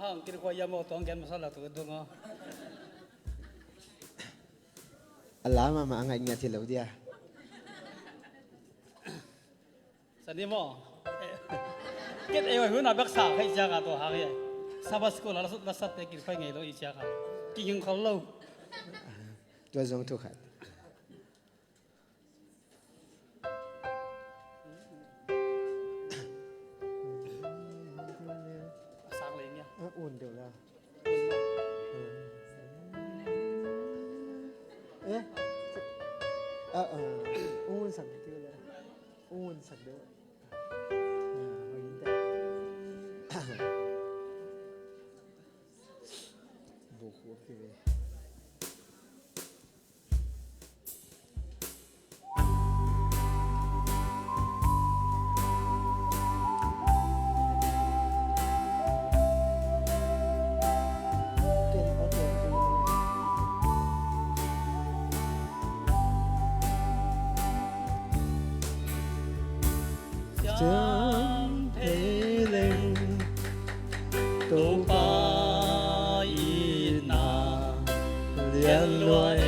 hang kiri ko yamo tong gen masala tu dungo alama maangay nga silaw dia sani mo ket ay hu na bak sa khai ja ka to ha ye sabas ko la la sat te kiri phai ngai lo i cha ka ki yung khol lo tua zong thu khat sang le nya ổn điều là ổn sẵn tiêu là ổn sẵn đâu bộ khu kia chẳng thể lên tô ba yên na liên loài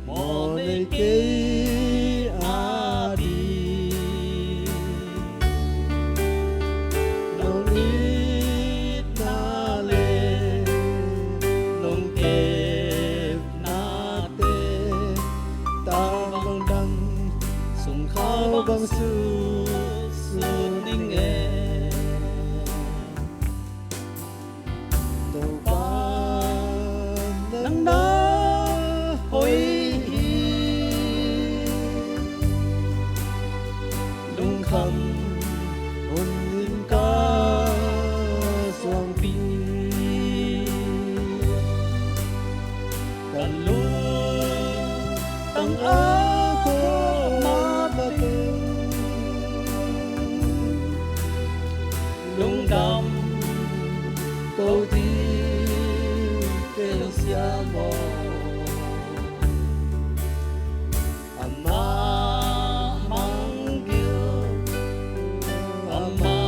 mò nơi kia à đi nông ít na lên nông kẹp na tê ta bằng đăng sùng khao bằng sư câu tiếng kêu siamo amma manggil amma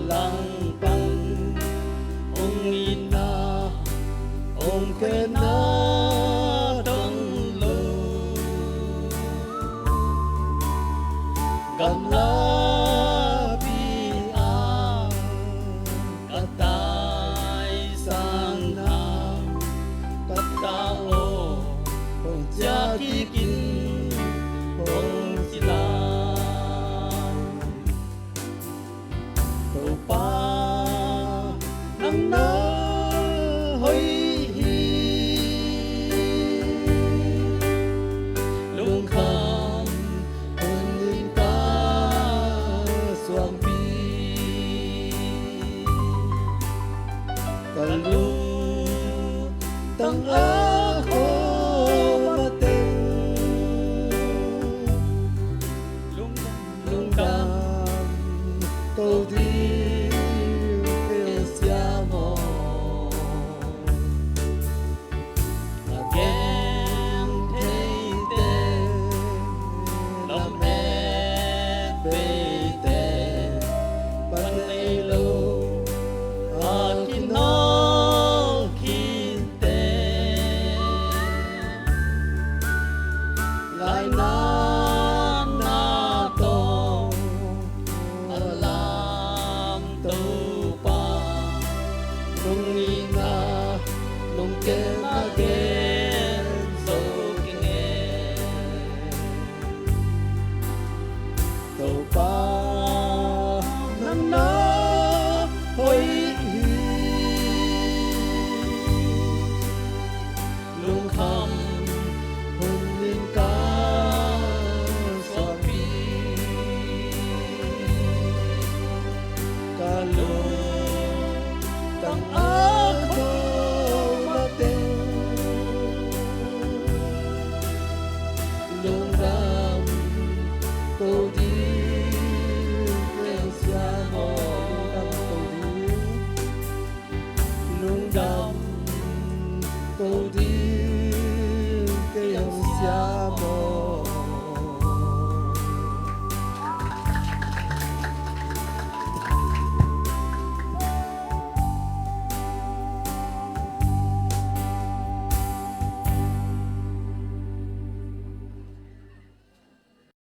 lang pang ông ina ông kena dong lu gan la tang ako mateng lungdam câu tiếng kêu siamo again thấy tên lòng em về tên ban lấy lâu akin nó lại